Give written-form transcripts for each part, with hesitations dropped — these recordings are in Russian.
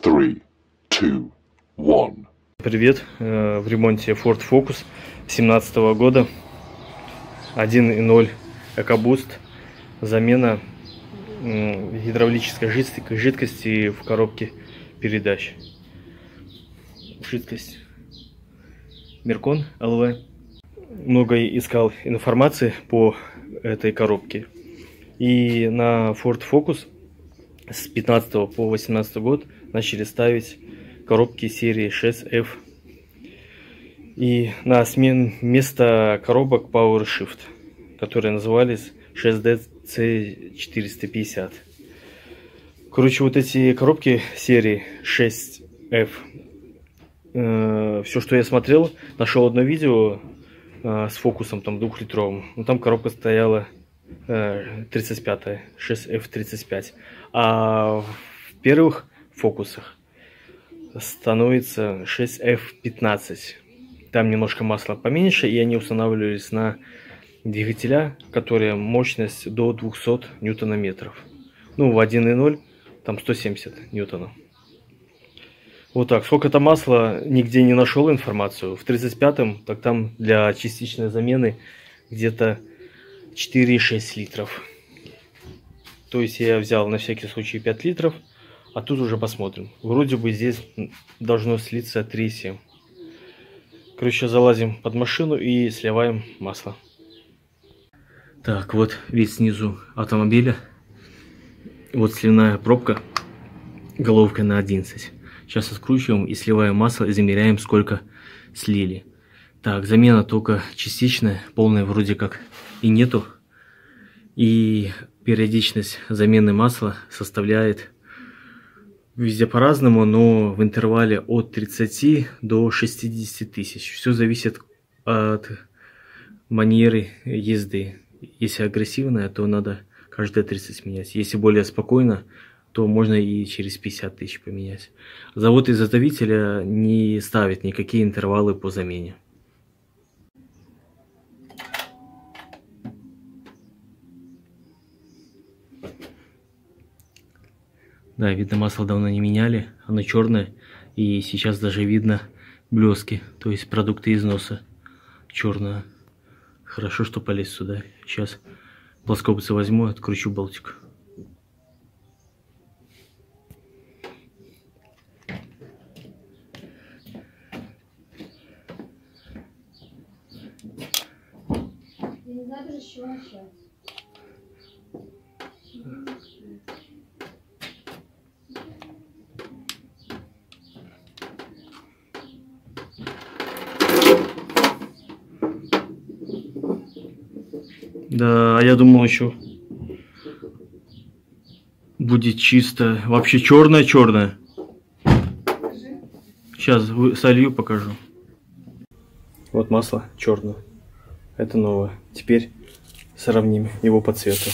3, 2, 1. Привет, в ремонте Ford Focus 2017 года, 1.0 EcoBoost, замена гидравлической жидкости в коробке передач. Жидкость Меркон ЛВ. Много искал информации по этой коробке. И на Ford Focus с 15 по 18 год начали ставить коробки серии 6F. И на вместо коробок PowerShift, которые назывались 6DC450. Короче, вот эти коробки серии 6F, все, что я смотрел, нашел одно видео с фокусом там 2-литровым. Ну, там коробка стояла 35-я, 6F35. А в первых фокусах становится 6F15. Там немножко масла поменьше, и они устанавливались на двигателя, которые мощность до 200 ньютонометров. Ну, в 1.0 там 170 ньютонов. Вот так. Сколько это масла, нигде не нашел информацию. В 35-м, так там для частичной замены где-то 4,6 литров. То есть я взял на всякий случай 5 литров, а тут уже посмотрим. Вроде бы здесь должно слиться 3,7. Короче, залазим под машину и сливаем масло. Так, вот вид снизу автомобиля. Вот сливная пробка головкой на 11. Сейчас откручиваем и сливаем масло и замеряем, сколько слили. Так, замена только частичная, полная вроде как и нету. И периодичность замены масла составляет везде по-разному, но в интервале от 30 до 60 тысяч. Все зависит от манеры езды. Если агрессивная, то надо каждые 30 менять. Если более спокойно, то можно и через 50 тысяч поменять. Завод-изготовителя не ставит никакие интервалы по замене. Да, видно, масло давно не меняли, оно черное, и сейчас даже видно блески, то есть продукты износа черного. Хорошо, что полез сюда. Сейчас плоскогубцы возьму, откручу болтик. Не знаю даже, с чего начать. Да, я думал еще будет чисто, вообще черное-черное. Сейчас солью, покажу. Вот масло черное, это новое. Теперь сравним его по цвету.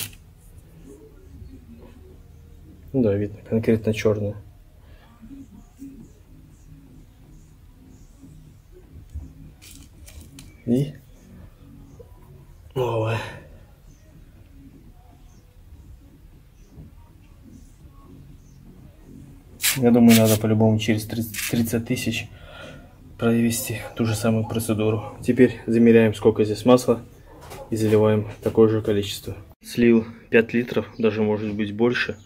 Ну да, видно, конкретно черное. И новое. Я думаю, надо по-любому через 30 тысяч провести ту же самую процедуру. Теперь замеряем, сколько здесь масла, и заливаем такое же количество. Слил 5 литров, даже может быть больше.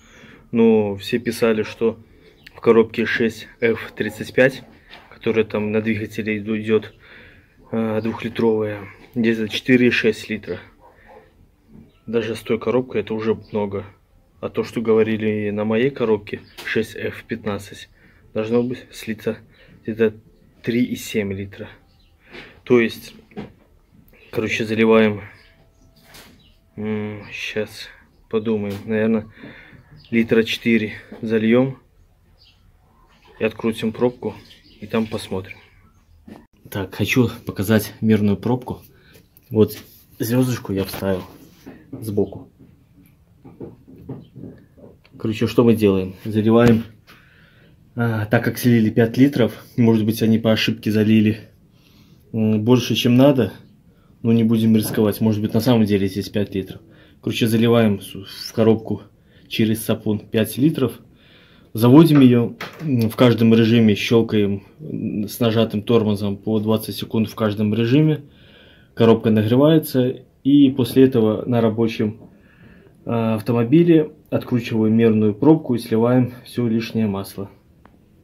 Но все писали, что в коробке 6F35, которая там на двигателе идет 2-литровая, где-то 4,6 литра. Даже с той коробкой это уже много. А то, что говорили на моей коробке 6F15, должно быть слиться где-то 3,7 литра. То есть, короче, заливаем, сейчас подумаем, наверное, литра 4 зальем и открутим пробку, и там посмотрим. Так, хочу показать мерную пробку. Вот звездочку я вставил сбоку. Короче, что мы делаем? Заливаем, так как слили 5 литров, может быть, они по ошибке залили больше, чем надо, но не будем рисковать. Может быть, на самом деле здесь 5 литров. Короче, заливаем в коробку через сапун 5 литров, Заводим ее, в каждом режиме щелкаем с нажатым тормозом по 20 секунд в каждом режиме. Коробка нагревается, и после этого на рабочем автомобиле откручиваем мерную пробку и сливаем все лишнее масло,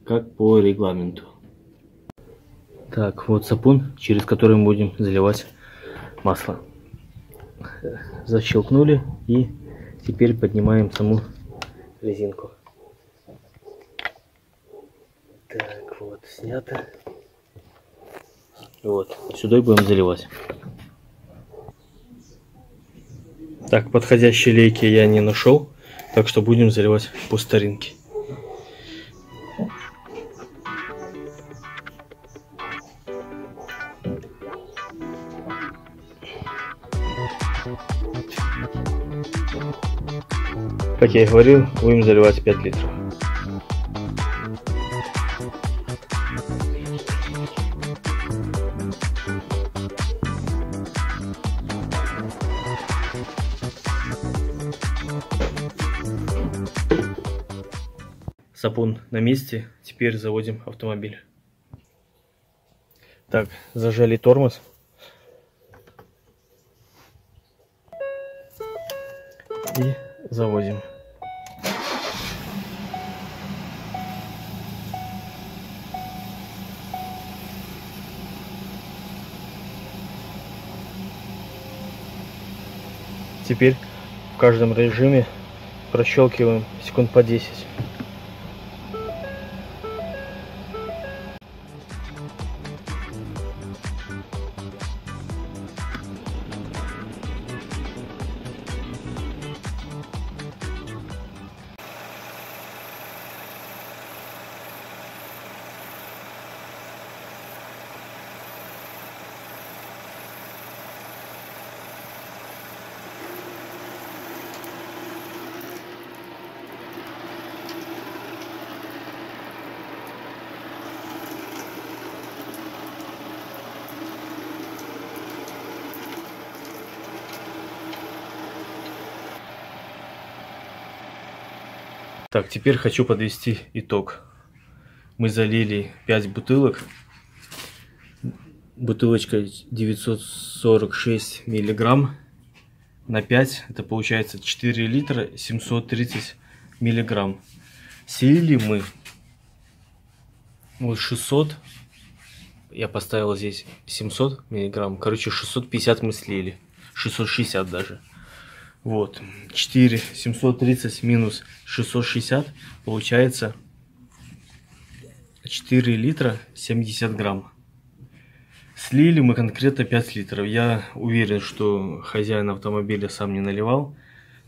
как по регламенту. Так, вот сапун, через который мы будем заливать масло. Защелкнули, и теперь поднимаем саму резинку. Так, вот, снято. Вот, сюда будем заливать. Так, подходящей лейки я не нашел, так что будем заливать по старинке. Как я и говорил, будем заливать 5 литров. Сапун на месте, теперь заводим автомобиль. Так, зажали тормоз. И заводим. Теперь в каждом режиме прощелкиваем секунд по 10. Так, теперь хочу подвести итог. Мы залили 5 бутылок. Бутылочка 946 миллиграмм на 5. Это получается 4 литра 730 миллиграмм. Слили мы вот 600. Я поставил здесь 700 миллиграмм. Короче, 650 мы слили. 660 даже. Вот, 4 730 минус 660 получается 4 литра 70 грамм. Слили мы конкретно 5 литров. Я уверен, что хозяин автомобиля сам не наливал.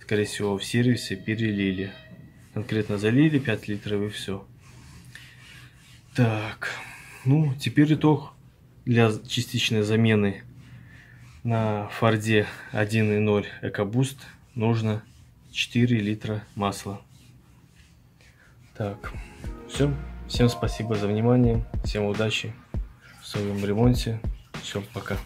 Скорее всего, в сервисе перелили. Конкретно залили 5 литров и все. Так, ну теперь итог для частичной замены. На Форде 1.0 EcoBoost нужно 4 литра масла. Так, все. Всем спасибо за внимание. Всем удачи в своем ремонте. Все, пока.